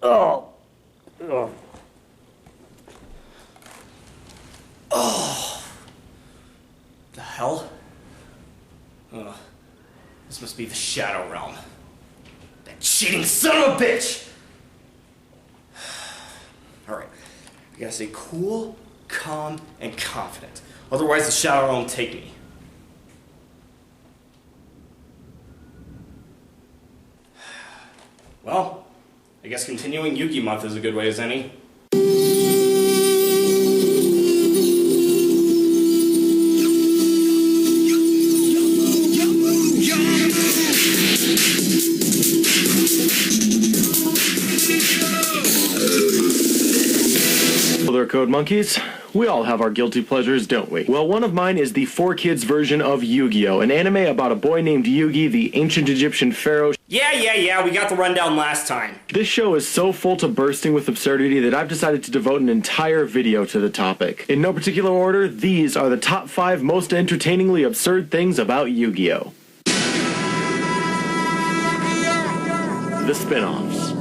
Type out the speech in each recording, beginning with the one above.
Oh. Oh. Oh. The hell? This must be the Shadow Realm. That cheating son of a bitch! Alright, I gotta stay cool, calm, and confident. Otherwise the Shadow Realm will take me. Well, I guess continuing Yugi month is a good way as any. Hello there, Code Monkeys. We all have our guilty pleasures, don't we? Well, one of mine is the 4Kids version of Yu-Gi-Oh! An anime about a boy named Yugi, the ancient Egyptian pharaoh. Yeah, we got the rundown last time. This show is so full to bursting with absurdity that I've decided to devote an entire video to the topic. In no particular order, these are the top 5 most entertainingly absurd things about Yu-Gi-Oh! The spin-offs.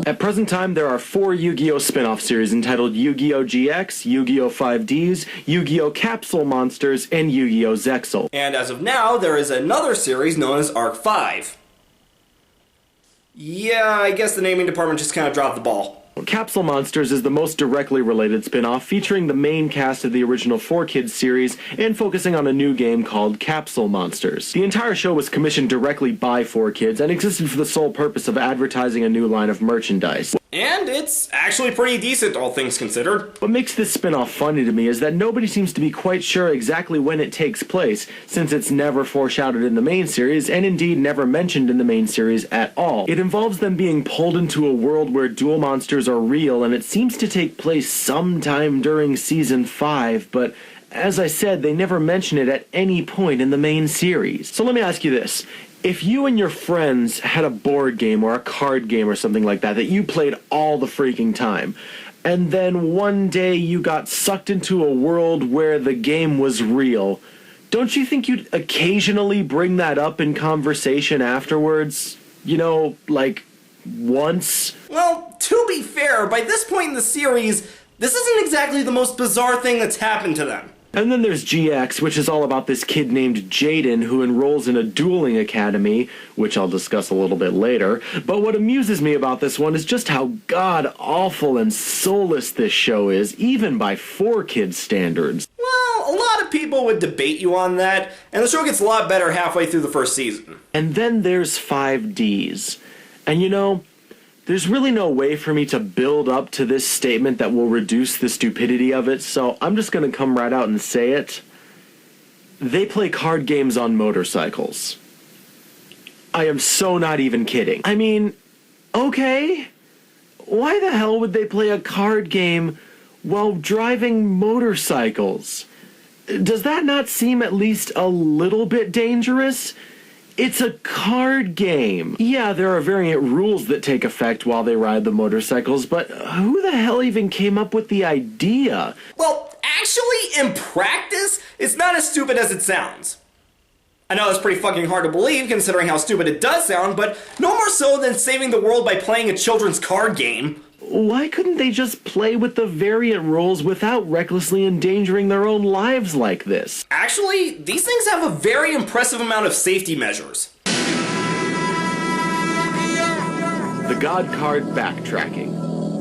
At present time, there are 4 Yu-Gi-Oh! Spin-off series entitled Yu-Gi-Oh! GX, Yu-Gi-Oh! 5Ds, Yu-Gi-Oh! Capsule Monsters, and Yu-Gi-Oh! Zexal. And as of now, there is another series known as Arc 5. Yeah, I guess the naming department just kind of dropped the ball. Capsule Monsters is the most directly related spin-off, featuring the main cast of the original 4Kids series and focusing on a new game called Capsule Monsters. The entire show was commissioned directly by 4Kids and existed for the sole purpose of advertising a new line of merchandise. And it's actually pretty decent, all things considered. What makes this spin-off funny to me is that nobody seems to be quite sure exactly when it takes place, since it's never foreshadowed in the main series, and indeed never mentioned in the main series at all. It involves them being pulled into a world where dual monsters are real, and it seems to take place sometime during Season 5, but as I said, they never mention it at any point in the main series. So let me ask you this. If you and your friends had a board game or a card game or something like that you played all the freaking time, and then one day you got sucked into a world where the game was real, don't you think you'd occasionally bring that up in conversation afterwards? You know, like, once? Well, to be fair, by this point in the series, this isn't exactly the most bizarre thing that's happened to them. And then there's GX, which is all about this kid named Jaden who enrolls in a dueling academy, which I'll discuss a little bit later. But what amuses me about this one is just how god-awful and soulless this show is, even by 4Kids standards. Well, a lot of people would debate you on that, and the show gets a lot better halfway through the first season. And then there's 5Ds. And you know, there's really no way for me to build up to this statement that will reduce the stupidity of it, so I'm just going to come right out and say it. They play card games on motorcycles. I am so not even kidding. I mean, okay, why the hell would they play a card game while driving motorcycles? Does that not seem at least a little bit dangerous? It's a card game. Yeah, there are variant rules that take effect while they ride the motorcycles, but who the hell even came up with the idea? Well, actually, in practice, it's not as stupid as it sounds. I know it's pretty fucking hard to believe considering how stupid it does sound, but no more so than saving the world by playing a children's card game. Why couldn't they just play with the variant rules without recklessly endangering their own lives like this? Actually, these things have a very impressive amount of safety measures. The God Card Backtracking.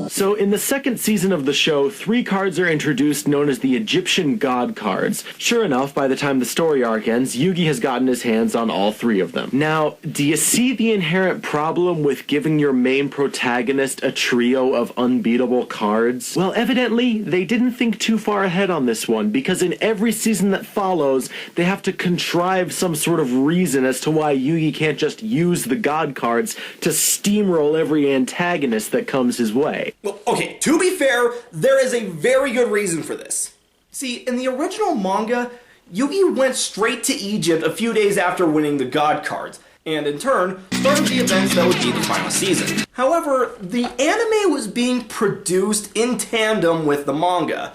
So in the second season of the show, 3 cards are introduced known as the Egyptian God cards. Sure enough, by the time the story arc ends, Yugi has gotten his hands on all 3 of them. Now, do you see the inherent problem with giving your main protagonist a trio of unbeatable cards? Well, evidently, they didn't think too far ahead on this one, because in every season that follows, they have to contrive some sort of reason as to why Yugi can't just use the God cards to steamroll every antagonist that comes his way. Well, okay, to be fair, there is a very good reason for this. See, in the original manga, Yugi went straight to Egypt a few days after winning the God cards, and in turn, started the events that would be the final season. However, the anime was being produced in tandem with the manga,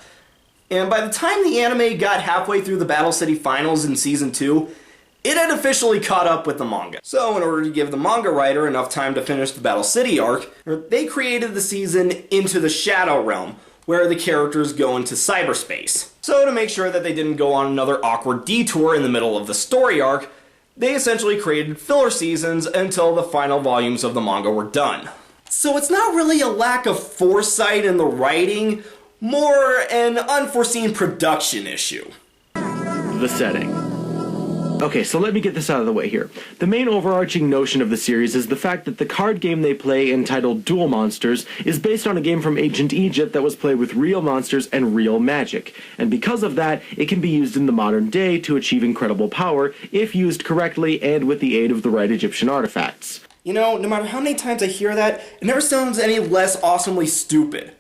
and by the time the anime got halfway through the Battle City finals in Season 2, it had officially caught up with the manga. So in order to give the manga writer enough time to finish the Battle City arc, they created the season Into the Shadow Realm, where the characters go into cyberspace. So to make sure that they didn't go on another awkward detour in the middle of the story arc, they essentially created filler seasons until the final volumes of the manga were done. So it's not really a lack of foresight in the writing, more an unforeseen production issue. The setting. Okay, so let me get this out of the way here. The main overarching notion of the series is the fact that the card game they play, entitled Duel Monsters, is based on a game from ancient Egypt that was played with real monsters and real magic. And because of that, it can be used in the modern day to achieve incredible power if used correctly and with the aid of the right Egyptian artifacts. You know, no matter how many times I hear that, it never sounds any less awesomely stupid.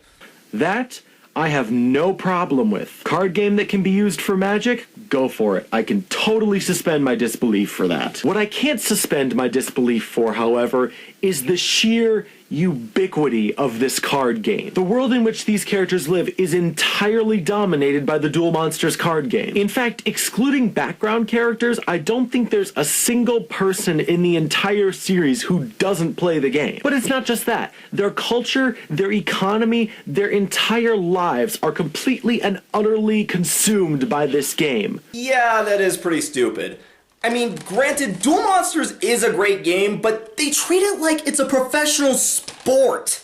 That I have no problem with. Card game that can be used for magic? Go for it. I can totally suspend my disbelief for that. What I can't suspend my disbelief for, however, is the sheer ubiquity of this card game. The world in which these characters live is entirely dominated by the Duel Monsters card game. In fact, excluding background characters, I don't think there's a single person in the entire series who doesn't play the game. But it's not just that. Their culture, their economy, their entire lives are completely and utterly consumed by this game. Yeah, that is pretty stupid. I mean, granted, Duel Monsters is a great game, but they treat it like it's a professional sport.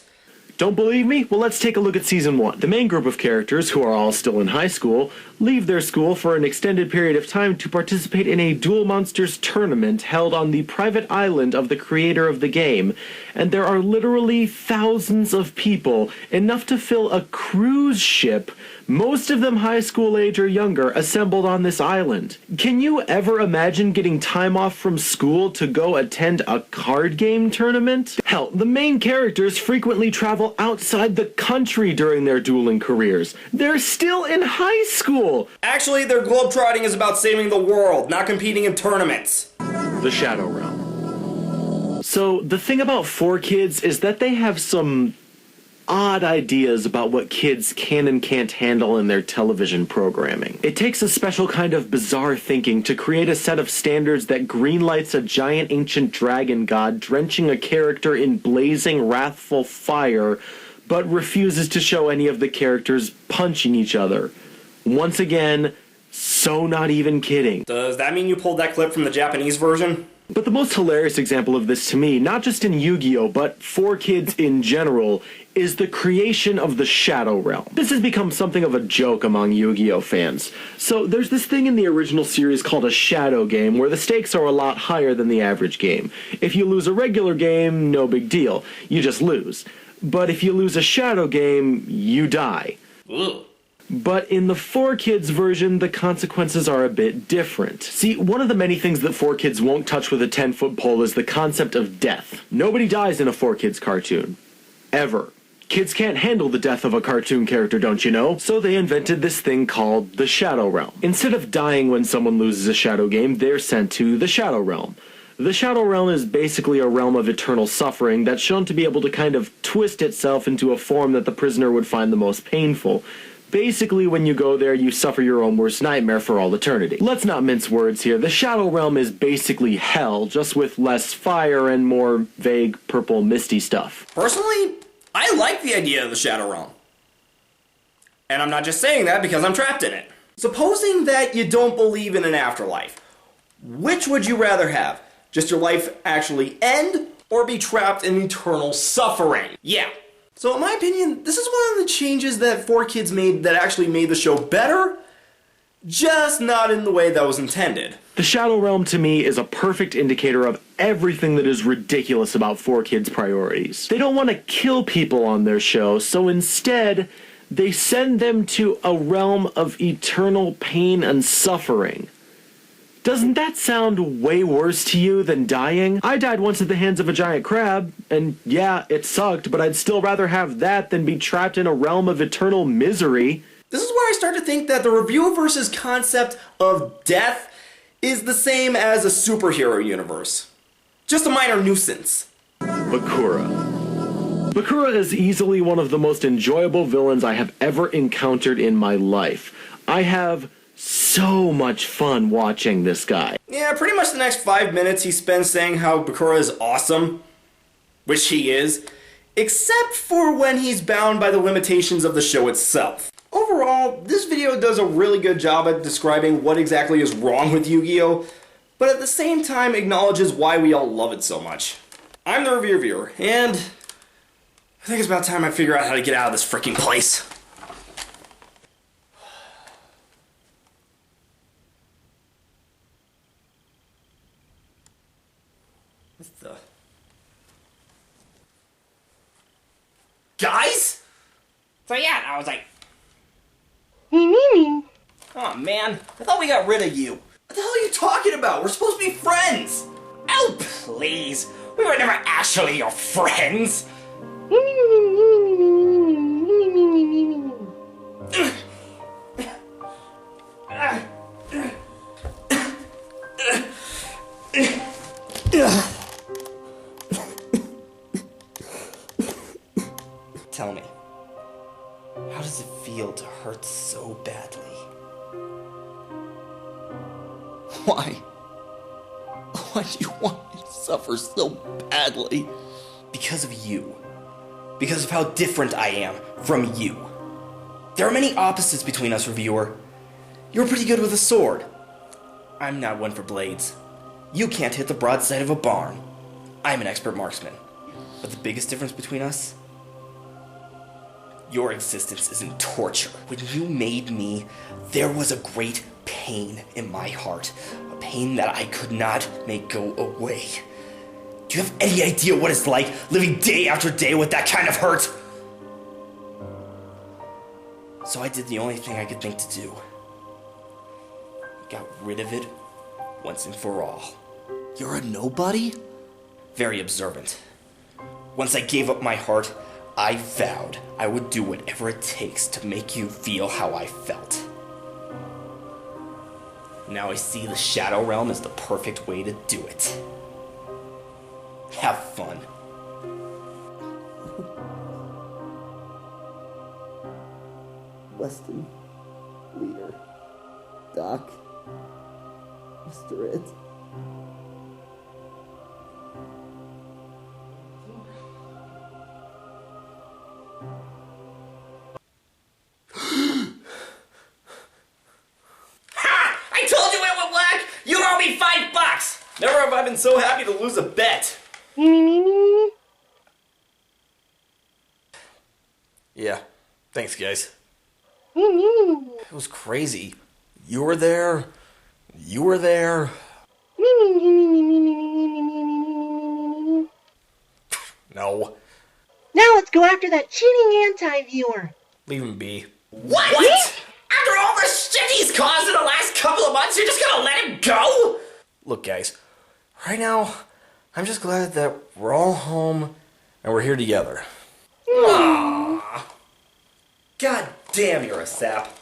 Don't believe me? Well, let's take a look at Season 1. The main group of characters, who are all still in high school, leave their school for an extended period of time to participate in a Duel Monsters tournament held on the private island of the creator of the game, and there are literally thousands of people, enough to fill a cruise ship, most of them high school age or younger, assembled on this island. Can you ever imagine getting time off from school to go attend a card game tournament? Hell, the main characters frequently travel outside the country during their dueling careers. They're still in high school! Actually, their globetrotting is about saving the world, not competing in tournaments. The Shadow Realm. So, the thing about 4Kids is that they have some odd ideas about what kids can and can't handle in their television programming. It takes a special kind of bizarre thinking to create a set of standards that greenlights a giant ancient dragon god drenching a character in blazing, wrathful fire, but refuses to show any of the characters punching each other. Once again, so not even kidding. Does that mean you pulled that clip from the Japanese version? But the most hilarious example of this to me, not just in Yu-Gi-Oh, but 4Kids in general, is the creation of the Shadow Realm. This has become something of a joke among Yu-Gi-Oh fans. So there's this thing in the original series called a Shadow game, where the stakes are a lot higher than the average game. If you lose a regular game, no big deal. You just lose. But if you lose a Shadow game, you die. Ugh. But in the 4Kids version, the consequences are a bit different. See, one of the many things that 4Kids won't touch with a 10-foot pole is the concept of death. Nobody dies in a 4Kids cartoon. Ever. Kids can't handle the death of a cartoon character, don't you know? So they invented this thing called the Shadow Realm. Instead of dying when someone loses a Shadow game, they're sent to the Shadow Realm. The Shadow Realm is basically a realm of eternal suffering that's shown to be able to kind of twist itself into a form that the prisoner would find the most painful. Basically, when you go there, you suffer your own worst nightmare for all eternity. Let's not mince words here. The Shadow Realm is basically hell, just with less fire and more vague, purple, misty stuff. Personally, I like the idea of the Shadow Realm. And I'm not just saying that because I'm trapped in it. Supposing that you don't believe in an afterlife, which would you rather have? Just your life actually end, or be trapped in eternal suffering? Yeah. So in my opinion, this is one of the changes that 4Kids made that actually made the show better, just not in the way that was intended. The Shadow Realm to me is a perfect indicator of everything that is ridiculous about 4Kids' priorities. They don't want to kill people on their show, so instead, they send them to a realm of eternal pain and suffering. Doesn't that sound way worse to you than dying? I died once at the hands of a giant crab, and yeah, it sucked, but I'd still rather have that than be trapped in a realm of eternal misery. This is where I start to think that the review versus concept of death is the same as a superhero universe. Just a minor nuisance. BAKURA. BAKURA is easily one of the most enjoyable villains I have ever encountered in my life. I have so much fun watching this guy. Yeah, pretty much the next 5 minutes he spends saying how BAKURA is awesome, which he is, except for when he's bound by the limitations of the show itself. Overall, this video does a really good job at describing what exactly is wrong with Yu-Gi-Oh!, but at the same time acknowledges why we all love it so much. I'm the reviewer, and I think it's about time I figure out how to get out of this freaking place. What the... Guys? So yeah, I was like, Oh man, I thought we got rid of you. What the hell are you talking about? We're supposed to be friends! oh please, we were never actually your friends. Tell me, how does it feel to hurt so badly? Why? Why do you want me to suffer so badly? Because of you. Because of how different I am from you. There are many opposites between us, reviewer. You're pretty good with a sword. I'm not one for blades. You can't hit the broadside of a barn. I'm an expert marksman. But the biggest difference between us? Your existence is in torture. When you made me, there was a great pain in my heart. A pain that I could not make go away. Do you have any idea what it's like living day after day with that kind of hurt? So I did the only thing I could think to do. Got rid of it once and for all. You're a nobody? Very observant. Once I gave up my heart, I vowed I would do whatever it takes to make you feel how I felt. Now I see the Shadow Realm as the perfect way to do it. Have fun. Weston, Leader, Doc, Mr. It. Ha! I told you it would work! You owe me $5! Never have I been so happy to lose a bet. Yeah, thanks guys. It was crazy. You were there. You were there. No. Now let's go after that cheating anti-viewer. Leave him be. What? After all the shit he's caused in the last couple of months, you're just gonna let him go? Look guys, right now, I'm just glad that we're all home and we're here together. Aww. God damn, you're a sap.